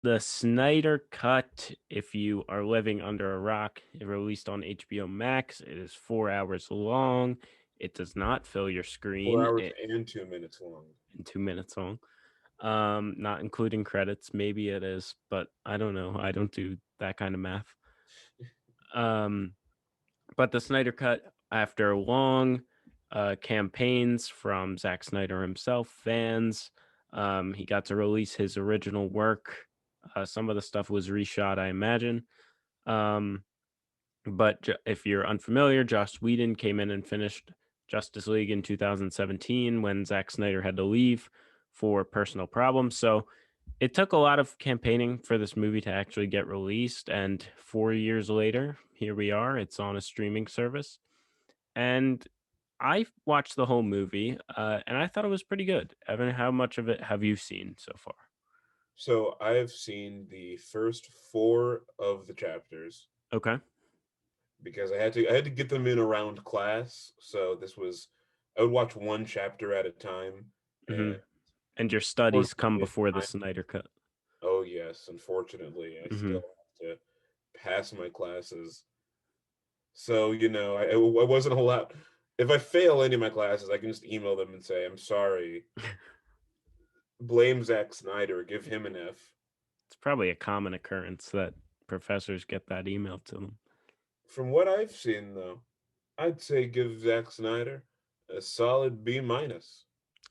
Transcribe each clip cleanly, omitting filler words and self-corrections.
The Snyder Cut, if you are living under a rock, it released on HBO Max. It is 4 hours long. It does not fill your 4 screen. hours It and 2 minutes long. in 2 minutes long. Not including credits. Maybe it is, but I don't know. I don't do that kind of math. Um, but the Snyder Cut, after long campaigns from Zack Snyder himself, fans, he got to release his original work. Some of the stuff was reshot, I imagine. Um, but if you're unfamiliar, Joss Whedon came in and finished Justice League in 2017 when Zack Snyder had to leave for personal problems. So it took a lot of campaigning for this movie to actually get released. And 4 years later, here we are. It's on a streaming service. And I watched the whole movie and I thought it was pretty good. Evan, how much of it have you seen so far? So I have seen the first four of the chapters Okay. because I had to get them in around class. So this was I would watch one chapter at a time, Hmm. and And your studies come unfortunately, before the Snyder Cut. oh yes, unfortunately, I Hmm. still have to pass my classes. So I wasn't allowed. If I fail any of my classes, I can just email them and say I'm sorry. Blame Zack Snyder. Give him an F. It's probably a common occurrence that professors get that email to them. From what I've seen, though, I'd say give Zack Snyder a solid B minus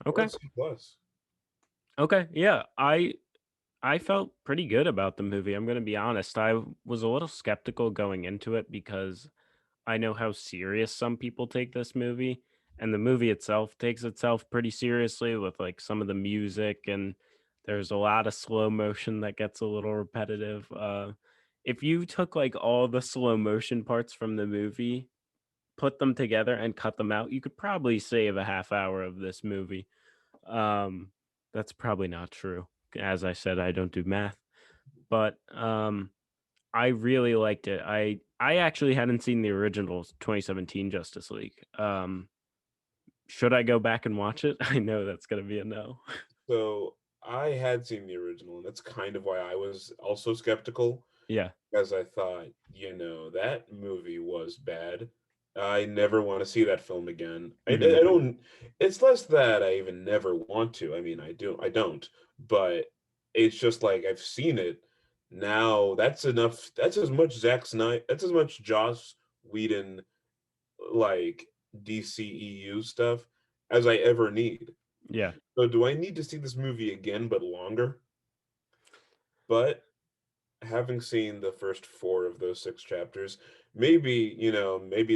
or a Okay. C plus. Okay. Yeah. I felt pretty good about the movie. I'm going to be honest. I was a little skeptical going into it because I know how serious some people take this movie, and the movie itself takes itself pretty seriously with like some of the music, and there's a lot of slow motion that gets a little repetitive. If you took like all the slow motion parts from the movie, put them together and cut them out, you could probably save a half hour of this movie. Um, that's probably not true. As I said, I don't do math, but I really liked it. I actually hadn't seen the original 2017 Justice League. Should I go back and watch it? I know that's gonna be a no. So I had seen the original, and that's kind of why I was also skeptical, Yeah. because I thought, that movie was bad. I never want to see that film again. I Hmm. don't. It's less that I even never want to. I mean, I do. I don't. But it's just like I've seen it. Now that's enough. That's as much Zack Snyder. That's as much Joss Whedon like DCEU stuff as I ever need. Yeah. So do I need to see this movie again, but longer? But having seen the first four of those six chapters, maybe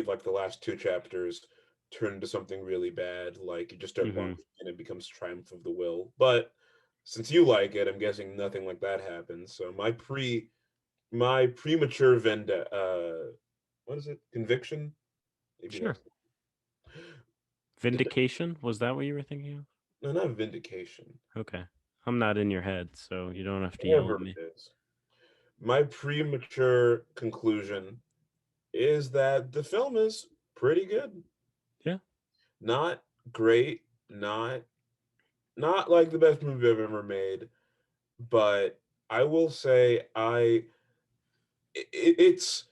like the last two chapters turn into something really bad, like you just start Hmm. barking and it becomes Triumph of the Will. But since you like it, I'm guessing nothing like that happens. So my premature what is it? Conviction? Maybe Sure. that's Vindication, was that what you were thinking of? no, not vindication. Okay. I'm not in your head, so you don't have to yell at Whatever me. it is. My premature conclusion is that the film is pretty good. Yeah. Not great, not like the best movie I've ever made, but I will say it's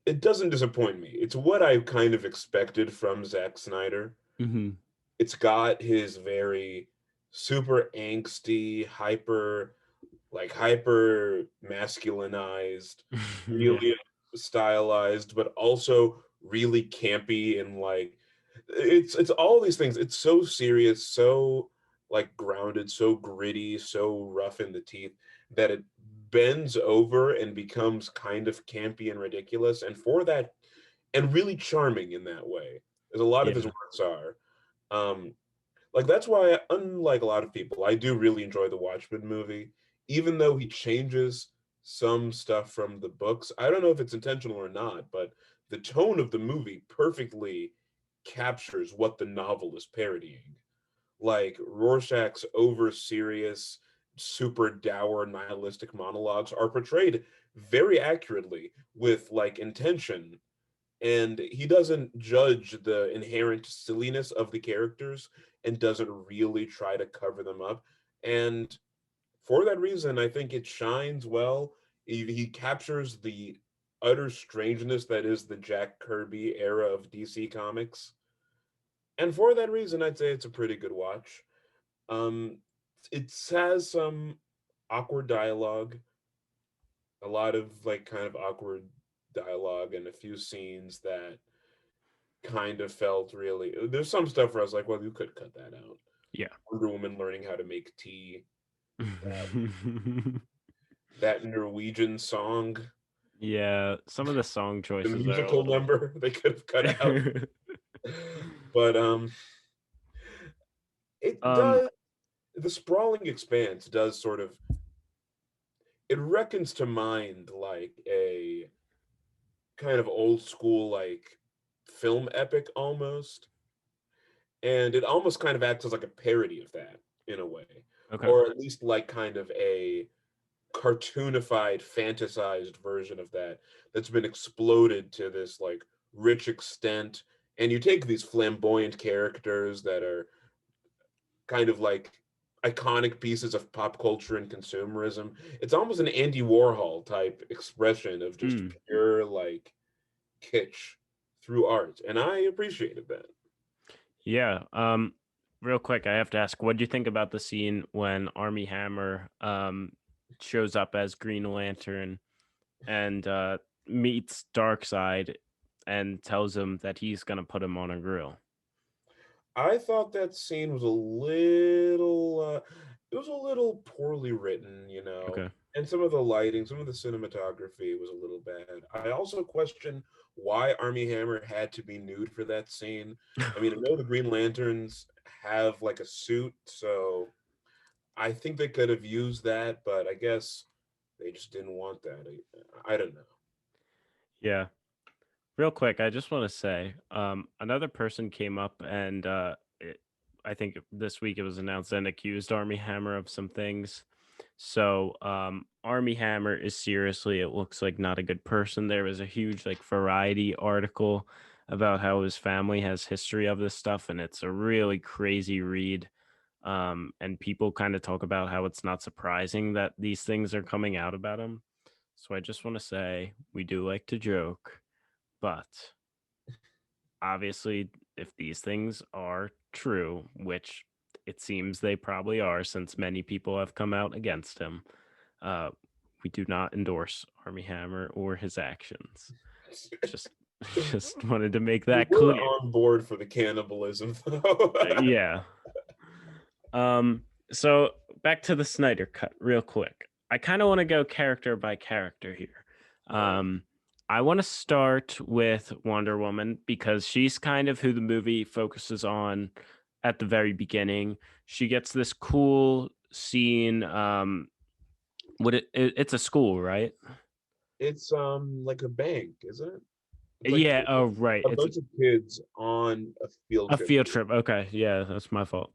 it doesn't disappoint me. It's what I kind of expected from Zack Snyder. Hmm. It's got his very super angsty, hyper masculinized, Yeah. really stylized, but also really campy and like it's all these things. It's so serious, so like grounded, so gritty, so rough in the teeth that it bends over and becomes kind of campy and ridiculous. And for that, and really charming in that way, as a lot of his Yeah. works are. Um, like that's why, unlike a lot of people, I do really enjoy the Watchmen movie, even though he changes some stuff from the books. I don't know if it's intentional or not, but the tone of the movie perfectly captures what the novel is parodying. Like Rorschach's over serious, super dour, nihilistic monologues are portrayed very accurately with like intention, and he doesn't judge the inherent silliness of the characters and doesn't really try to cover them up. And For that reason, I think it shines well. He captures the utter strangeness that is the Jack Kirby era of DC Comics. And for that reason, I'd say it's a pretty good watch. Um, it has some awkward dialogue, a lot of like kind of awkward dialogue, and a few scenes that kind of felt really. There's some stuff where I was like, well, you could cut that out. Yeah. Wonder Woman learning how to make tea, that Norwegian song, Yeah, some of the song the choices are a musical little. number they could have cut out. But it um does. The sprawling expanse does sort of, it reckons to mind like a kind of old school like film epic almost, and it almost kind of acts as like a parody of that in a way, okay. or at least like kind of a cartoonified fantasized version of that that's been exploded to this like rich extent. And you take these flamboyant characters that are kind of like iconic pieces of pop culture and consumerism. It's almost an Andy Warhol type expression of just Mm. pure like kitsch through art, and I appreciated that. Yeah. Real quick, I have to ask, what do you think about the scene when Army Hammer shows up as Green Lantern and meets Darkseid and tells him that he's gonna put him on a grill? I thought that scene was a little it was a little poorly written, Okay. and some of the lighting, some of the cinematography was a little bad. I also question why Army Hammer had to be nude for that scene. I mean, I know the Green Lanterns have like a suit, so I think they could have used that, but I guess they just didn't want that. I don't know. Yeah. Real quick, I just want to say, another person came up and I think this week it was announced and accused Army Hammer of some things. So, Army Hammer is seriously, it looks like not a good person. There was a huge like Variety article about how his family has history of this stuff, and it's a really crazy read. And people kind of talk about how it's not surprising that these things are coming out about him. So I just want to say we do like to joke, but obviously, if these things are true, which it seems they probably are, since many people have come out against him, uh, we do not endorse Army Hammer or his actions. Just, just wanted to make We that were clear. on board for the cannibalism, though. Yeah. So back to the Snyder cut, real quick. I kind of want to go character by character here. All right. Um, I want to start with Wonder Woman because she's kind of who the movie focuses on at the very beginning. She gets this cool scene. It's a school, right? It's like a bank, isn't it? It's like Yeah. Oh, right. a It's bunch of kids on a field a trip. field trip. Okay. Yeah, that's my fault.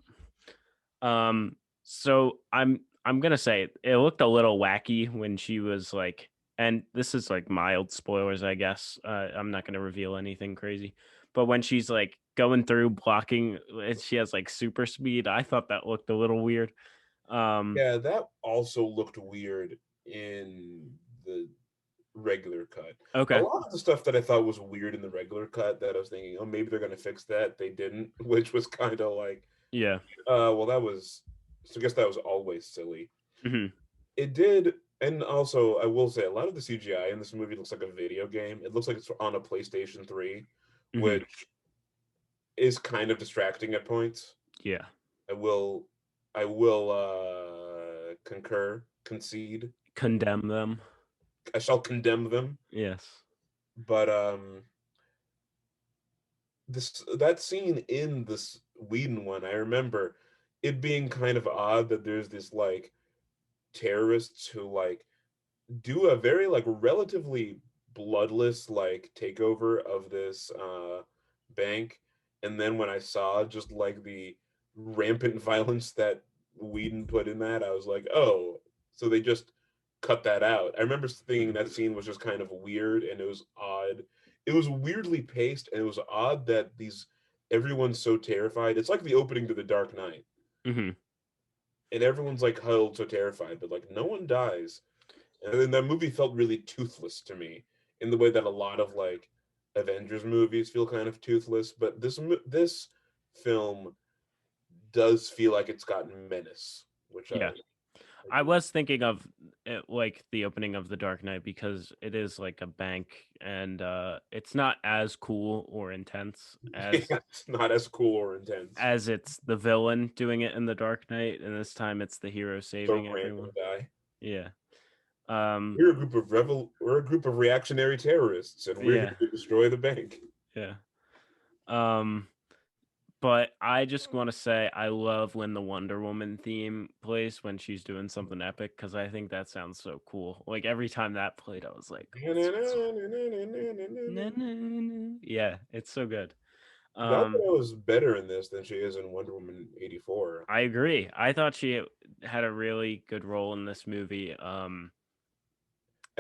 So I'm gonna say it looked a little wacky when she was like, and this is like mild spoilers, I guess. I'm not gonna reveal anything crazy, but when she's like going through blocking, and she has like super speed, I thought that looked a little weird. Um, Yeah, that also looked weird in the regular cut. A okay, lot of the stuff that I thought was weird in the regular cut that I was thinking, oh, maybe they're gonna fix that. They didn't, which was kind of like, yeah, well, that was. So I guess that was always silly. hmm It did, and also I will say a lot of the CGI in this movie looks like a video game. It looks like it's on a PlayStation 3, hmm which is kind of distracting at points. yeah, I will I will concur, concede. condemn them. I shall condemn them. Yes. But this that scene in this Whedon one, I remember it being kind of odd that there's this like terrorists who like do a very like relatively bloodless like takeover of this bank. And then when I saw just like the rampant violence that Whedon put in that, I was like, oh, so they just cut that out. I remember thinking that scene was just kind of weird and it was odd. It was weirdly paced and it was odd that these everyone's so terrified. It's like the opening to The Dark Knight. hmm and everyone's like huddled so terrified, but like no one dies. And then that movie felt really toothless to me in the way that a lot of like Avengers movies feel kind of toothless, but this film does feel like it's got menace, which Yeah. I I do. was thinking of it, like the opening of The Dark Knight because it is like a bank and it's not as cool or intense Yeah, it's not as cool or intense. as it's the villain doing it in The Dark Knight, and this time it's the hero It's a saving random everyone. guy. Yeah. Um We're a group of reactionary terrorists, and we're here yeah. to destroy the bank. Yeah. Um but I just want to say I love when the Wonder Woman theme plays when she's doing something epic because I think that sounds so cool. Like every time that played, I was like, "Let's get some." Na, na, na. Yeah, it's so good. Gal Um, Gadot is better in this than she is in Wonder Woman 84. I agree. I thought she had a really good role in this movie. I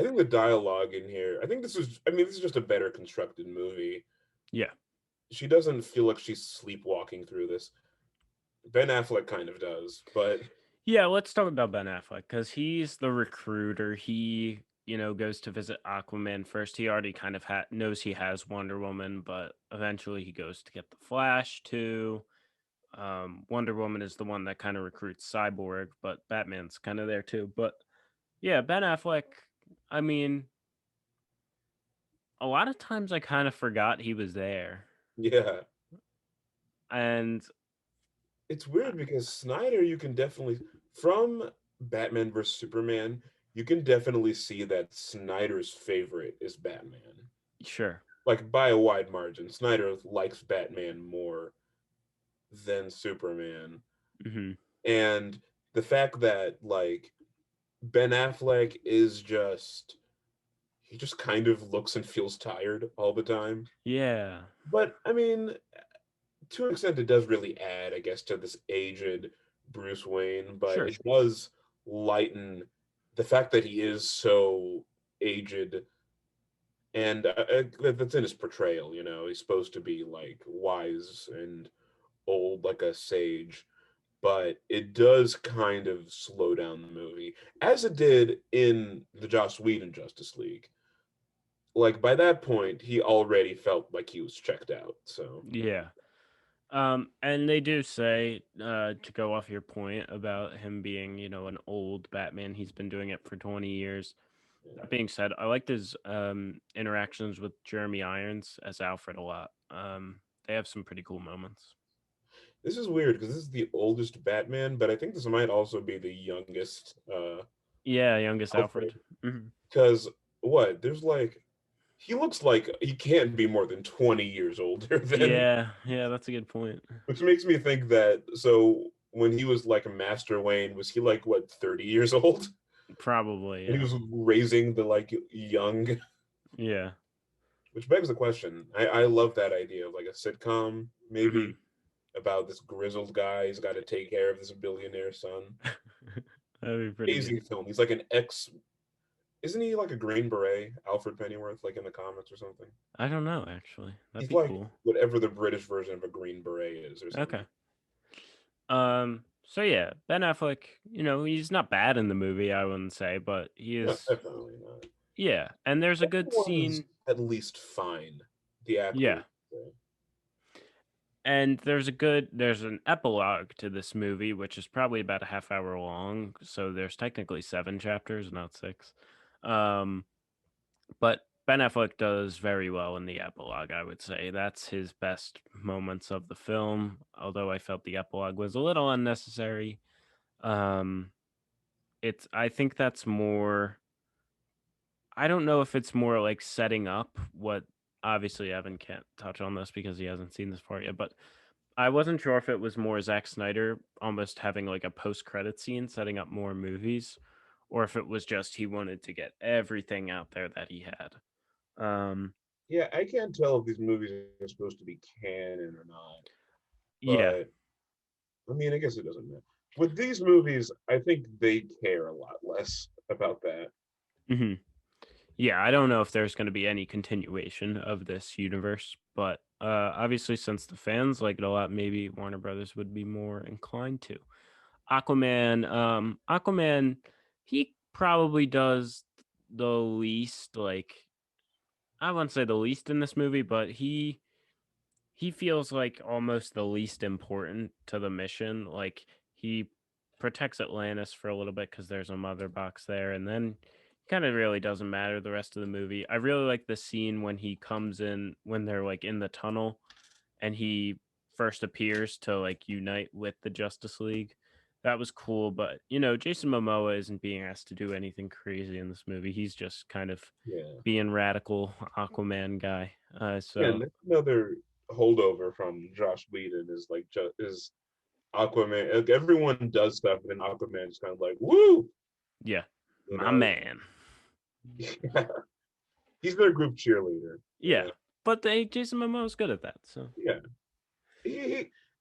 think the dialogue in here, I mean, this is just a better constructed movie. Yeah, She doesn't feel like she's sleepwalking through this. Ben Affleck kind of does, but yeah. Let's talk about Ben Affleck because he's the recruiter. He, goes to visit Aquaman first. He already kind of knows he has Wonder Woman, but eventually he goes to get the Flash too. Wonder Woman is the one that kind of recruits Cyborg, but Batman's kind of there too. But yeah, Ben Affleck. I mean, a lot of times I kind of forgot he was there, yeah. and It's uh, weird because Snyder, you can definitely, from Batman vs. Superman, you can definitely see that Snyder's favorite is Batman. sure. Like by a wide margin. Snyder likes Batman more than Superman. Hmm. And the fact that like Ben Affleck is just he just kind of looks and feels tired all the time. Yeah, But I mean, to an extent, it does really add, I guess, to this aged Bruce Wayne. But sure. it does lighten the fact that he is so aged, and that's in his portrayal. You know, he's supposed to be like wise and old, like a sage. But it does kind of slow down the movie, as it did in the Joss Whedon Justice League. Like by that point, he already felt like he was checked out. So Yeah. And they do say, to go off your point about him being, an old Batman, he's been doing it for 20 years. yeah. That being said, I liked his interactions with Jeremy Irons as Alfred a lot. They have some pretty cool moments. This is weird because this is the oldest Batman, but I think this might also be the youngest Yeah, youngest Alfred. Alfred. Hmm. Because what? There's like he looks like he can't be more than 20 years older than, Yeah, yeah, that's a good point. which makes me think that so when he was like a Master Wayne, was he like what 30 years old? Probably, And he yeah. was raising the like young, Yeah. which begs the question. I love that idea of like a sitcom, Hmm. maybe about this grizzled guy. He's got to take care of this billionaire son. That'd be pretty good. Amazing film. He's like an ex. Isn't he like a Green Beret, Alfred Pennyworth, like in the comics or something? I don't know, actually. That'd He's be like cool. whatever the British version of a Green Beret is or something. Okay. So yeah, Ben Affleck, he's not bad in the movie, I wouldn't say, but he No, is, definitely not. yeah. And there's a good Everyone's scene. at least fine. The Yeah. actors. And there's an epilogue to this movie, which is probably about a half hour long. So there's technically 7 chapters, not 6. Um, but Ben Affleck does very well in the epilogue, I would say. That's his best moments of the film, although I felt the epilogue was a little unnecessary. Um, I think that's more, I don't know if it's more like setting up what, obviously Evan can't touch on this because he hasn't seen this part yet, but I wasn't sure if it was more Zack Snyder almost having like a post credit scene setting up more movies, or if it was just he wanted to get everything out there that he had. Um, Yeah, I can't tell if these movies are supposed to be canon or not, yeah. but I mean, I guess it doesn't matter. With these movies, I think they care a lot less about that. Hmm. Yeah, I don't know if there's going to be any continuation of this universe, but obviously, since the fans like it a lot, maybe Warner Brothers would be more inclined to. Aquaman, he probably does the least, like, I wouldn't say the least in this movie, but he feels like almost the least important to the mission. Like, he protects Atlantis for a little bit because there's a mother box there, and then kind of really doesn't matter the rest of the movie. I really like the scene when he comes in when they're like in the tunnel and he first appears to like unite with the Justice League. That was cool, but Jason Momoa isn't being asked to do anything crazy in this movie. He's just kind of Yeah. being radical Aquaman guy. Again, So that's another holdover from Josh Whedon is like is Aquaman. Like, everyone does stuff, and then Aquaman is kind of like, woo, yeah, you my know. man. He's their group cheerleader. Yeah, but Jason Momoa's good at that. So Yeah.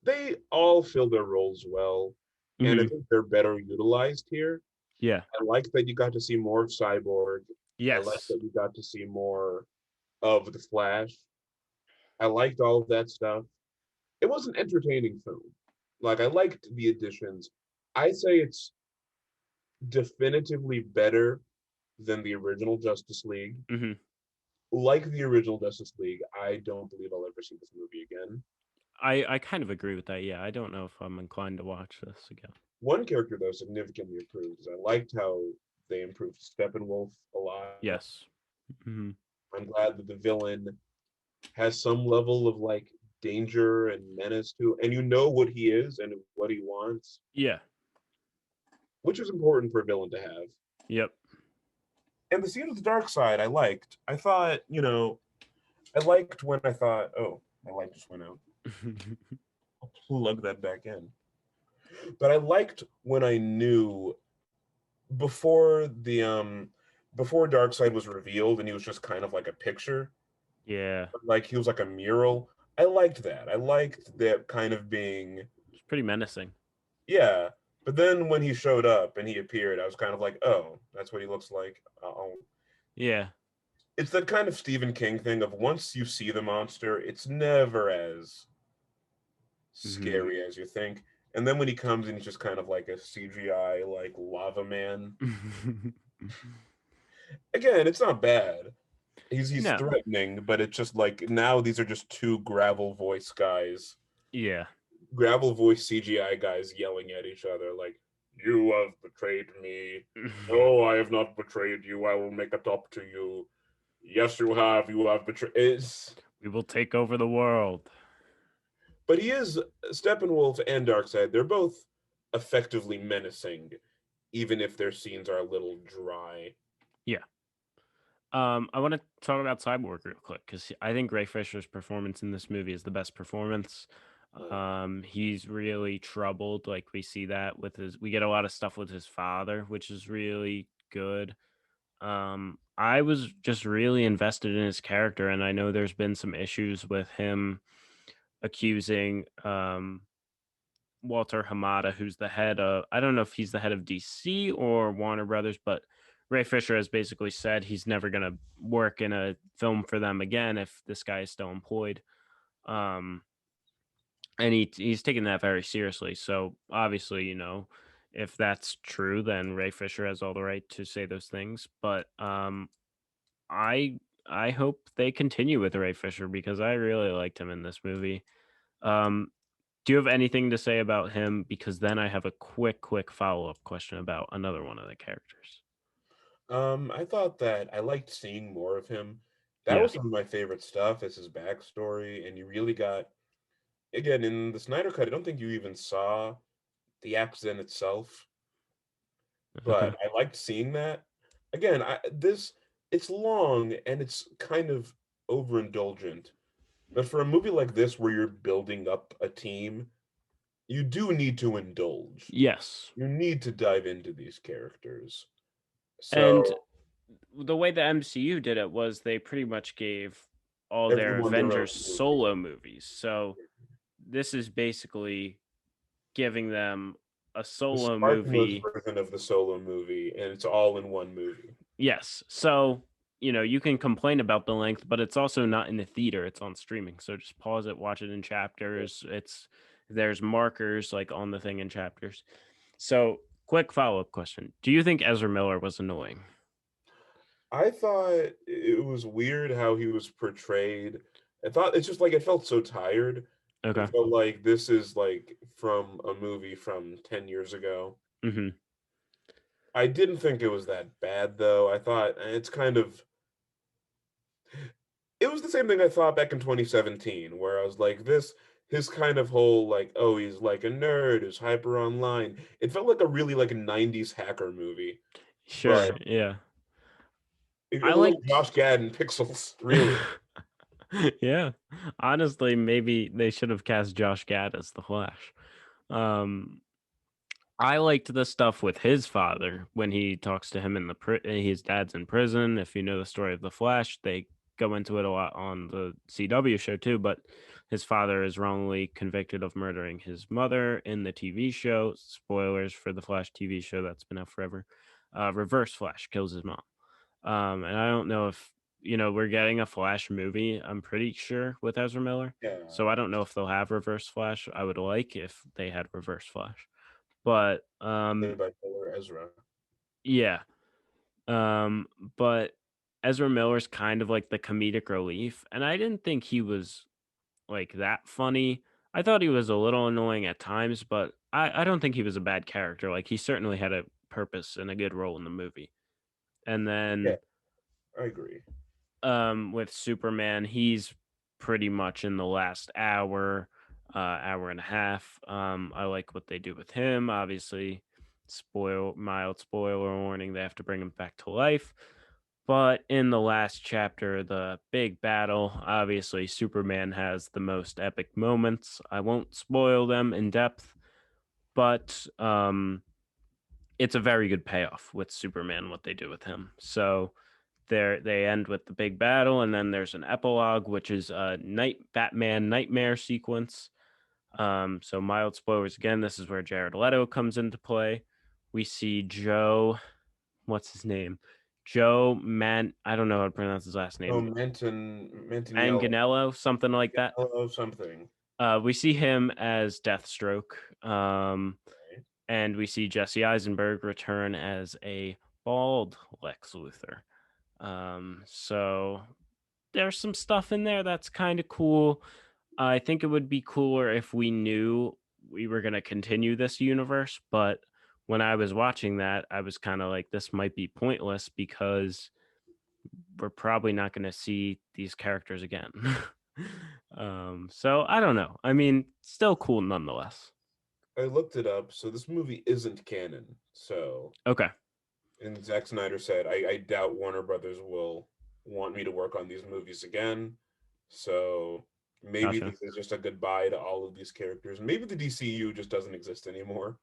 They all fill their roles well, and I hmm think they're better utilized here. yeah, I like that you got to see more of Cyborg. I like yes, that you got to see more of the Flash. I liked all of that stuff. It was an entertaining film. Like, I liked the additions. I say it's definitively better than the original Justice League. hmm Like the original Justice League, I don't believe I'll ever see this movie again. I kind of agree with that. Yeah, I don't know if I'm inclined to watch this again. One character, though, significantly improved is I liked how they improved Steppenwolf a lot. Yes. hmm I'm glad that the villain has some level of like danger and menace to, and you know what he is and what he wants, Yeah. which is important for a villain to have. Yep. And the scene of the dark side, I liked. I thought, I liked when I thought, oh, my light just went out. I'll plug that back in. But I liked when I knew before before Darkseid was revealed and he was just kind of like a picture, yeah, like he was like a mural. I liked that. I liked that kind of being, it's pretty menacing. yeah. But then when he showed up and he appeared, I was kind of like, oh, that's what he looks like. Yeah. It's that kind of Stephen King thing of once you see the monster, it's never as hmm scary as you think. And then when he comes and he's just kind of like a CGI like lava man. Again, it's not bad. He's no. threatening, but it's just like now these are just two gravel voice guys, Yeah. gravel voice CGI guys yelling at each other like, "You have betrayed me. No, I have not betrayed you. I will make it up to you. Yes, you have. You have betrayed." It's We will take over the world. but he is Steppenwolf and Darkseid. They're both effectively menacing, even if their scenes are a little dry. Yeah. I want to talk about Cyborg real quick because I think Ray Fisher's performance in this movie is the best performance. Yeah. He's really troubled. Like we see that with we get a lot of stuff with his father, which is really good. I was just really invested in his character, and I know there's been some issues with him accusing Walter Hamada, who's the head of, I don't know if he's the head of DC or Warner Brothers, but Ray Fisher has basically said he's never going to work in a film for them again if this guy is still employed. Um, and he's taking that very seriously. So obviously, if that's true, then Ray Fisher has all the right to say those things. But I I hope they continue with Ray Fisher because I really liked him in this movie. Um, do you have anything to say about him? Because then I have a quick follow-up question about another one of the characters. I thought that I liked seeing more of him. That Yeah. was some of my favorite stuff is his backstory, and you really got again in the Snyder cut. I don't think you even saw the accident itself, but I liked seeing that. Again, it's long and it's kind of overindulgent. But for a movie like this where you're building up a team, you do need to indulge. Yes. You need to dive into these characters. And So the way the MCU did it was they pretty much gave all their everyone their own Avengers movie. solo movies. So this is basically giving them a The solo Spartans movie. version of the solo movie, and it's all in one movie. Yes. So, you can complain about the length, but it's also not in the theater, it's on streaming. So just pause it, watch it in chapters. There's markers like on the thing in chapters. So, quick follow up question: do you think Ezra Miller was annoying? I thought it was weird how he was portrayed. I thought it's just like it felt so tired. It Okay. felt like this is like from a movie from 10 years ago. Hmm. I didn't think it was that bad though. I thought it's kind of it was the same thing I thought back in 2017 where I was like this his kind of whole like oh he's like a nerd who's hyper online. It felt like a really like a 90s hacker movie. Sure. But Yeah. it I was like liked. Josh Gad in Pixels, really. Yeah. Honestly, maybe they should have cast Josh Gad as the Flash. Um, I liked the stuff with his father when he talks to him in his dad's in prison. If you know the story of the Flash, they go into it a lot on the CW show too. But his father is wrongly convicted of murdering his mother in the TV show. Spoilers for the Flash TV show that's been out forever. Reverse Flash kills his mom. And I don't know if we're getting a Flash movie. I'm pretty sure with Ezra Miller. Yeah. So I don't know if they'll have Reverse Flash. I would like if they had Reverse Flash. But Played by Taylor Ezra. yeah. Um, but Ezra Miller's kind of like the comedic relief, and I didn't think he was like that funny. I thought he was a little annoying at times, but I don't think he was a bad character. Like he certainly had a purpose and a good role in the movie. And Yeah, then I agree. with Superman, he's pretty much in the last hour, hour and a half. I like what they do with him. Obviously, mild spoiler warning, they have to bring him back to life. But in the last chapter, the big battle, obviously Superman has the most epic moments. I won't spoil them in depth, but it's a very good payoff with Superman what they do with him. So they end with the big battle, and then there's an epilogue, which is a night Batman nightmare sequence. So mild spoilers again. This is where Jared Leto comes into play. We see Joe. What's his name? Joe Man. I don't know how to pronounce his last Oh, name. Manganiello. Manganello, something like that. Manganiello something. We see him as Deathstroke. Right? And we see Jesse Eisenberg return as a bald Lex Luthor. So there's some stuff in there that's kind of cool. I think it would be cooler if we knew we were going to continue this universe, but when I was watching that, I was kind of like, this might be pointless because we're probably not going to see these characters again. So I don't know. I mean, still cool nonetheless. I looked it up. So this movie isn't canon. So, Okay, and Zack Snyder said, I doubt Warner Brothers will want me to work on these movies again. So maybe gotcha. this is just a goodbye to all of these characters. Maybe the DCU just doesn't exist anymore.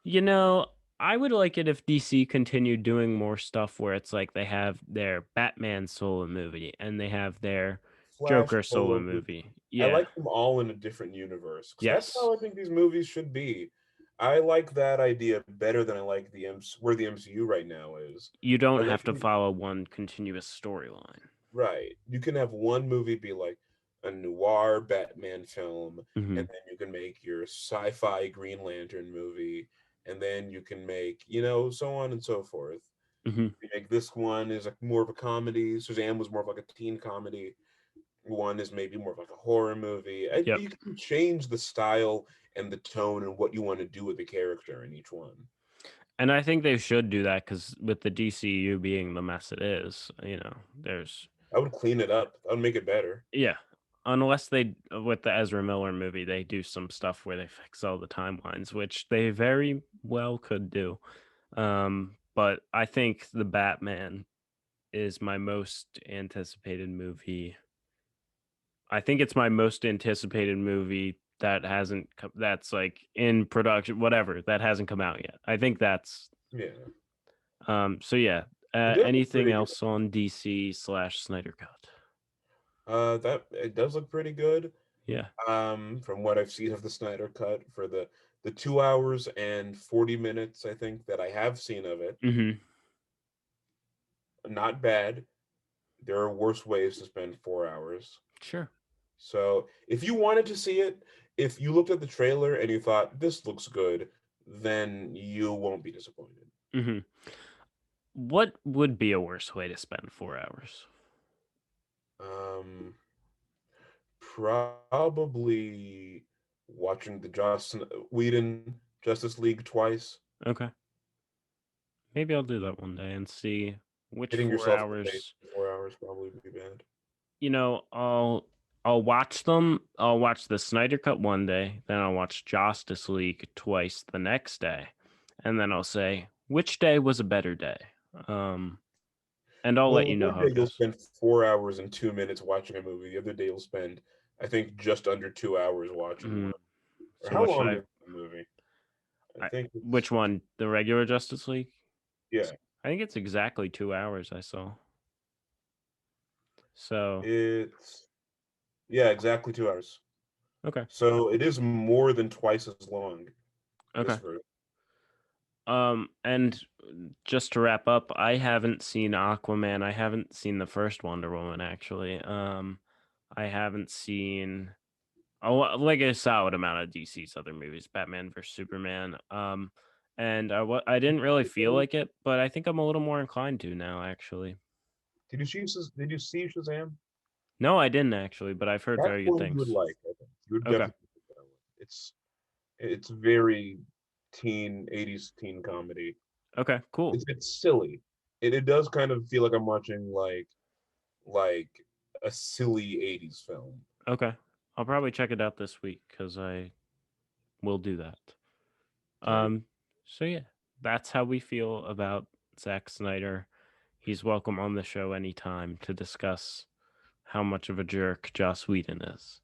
You know, I would like it if DC continued doing more stuff where it's like they have their Batman solo movie and they have their Flash Joker solo solo movie. movie. I Yeah. like them all in a different universe because that's Yes. how I think these movies should be. I like that idea better than I like where the MCU right now is. You don't Where they have to can, follow one continuous storyline. right, you can have one movie be like a noir Batman film, and Hmm. then you can make your sci-fi Green Lantern movie, and then you can make, so on and so forth. Hmm. You make this one is like more of a comedy. Shazam was more of like a teen comedy. One is maybe more of like a horror movie. Yep. You can change the style and the tone and what you want to do with the character in each one. And I think they should do that because with the DCU being the mess it is, there's, I would clean it up. I would make it better. yeah. Unless they, with the Ezra Miller movie, they do some stuff where they fix all the timelines, which they very well could do. But I think the Batman is my most anticipated movie. I think it's my most anticipated movie that that's like in production, whatever, that hasn't come out yet. I think that's Yeah, so yeah. it does look Anything pretty good. else on DC/ Snyder Cut? That it does look pretty good. Yeah. From what I've seen of the Snyder Cut for the 2 hours and 40 minutes, I think that I have seen of it, Hmm. not bad. There are worse ways to spend 4 hours. Sure. So if you wanted to see it, if you looked at the trailer and you thought this looks good, then you won't be disappointed. Hmm. What would be a worse way to spend 4 hours? Um, Probably watching the Joss Whedon Justice League twice, Okay. Maybe I'll do that one day and see which hitting four yourself in the face hours. for 4 hours probably would be bad. I'll watch them. I'll watch the Snyder Cut one day, then I'll watch Justice League twice the next day, and then I'll say which day was a better day. Um, and I'll let Well, you know one how day it you'll goes. spend 4 hours and 2 minutes watching a movie. The other day you'll spend, I think, just under 2 hours watching Mhm. one. Or So how what should long I? is the movie? I I think it's which one? The regular Justice League? yeah. I think it's exactly 2 hours. I saw. So It's yeah, exactly 2 hours. okay, So it is more than twice as long, this okay. version. And just to wrap up, I haven't seen Aquaman. I haven't seen the first Wonder Woman actually. I haven't seen like a solid amount of DC's other movies, Batman versus Superman. And I didn't really feel like it, but I think I'm a little more inclined to now actually. Did you see Shazam? No, I didn't actually, but I've heard That very good one you would things. like, I think. You would Okay. definitely like that one. It's very teen 80s teen comedy. Okay, cool. It's silly. It does kind of feel like I'm watching like a silly 80s film. Okay. I'll probably check it out this week because I will do that. All right. Um, so yeah, that's how we feel about Zack Snyder. He's welcome on the show anytime to discuss how much of a jerk Joss Whedon is.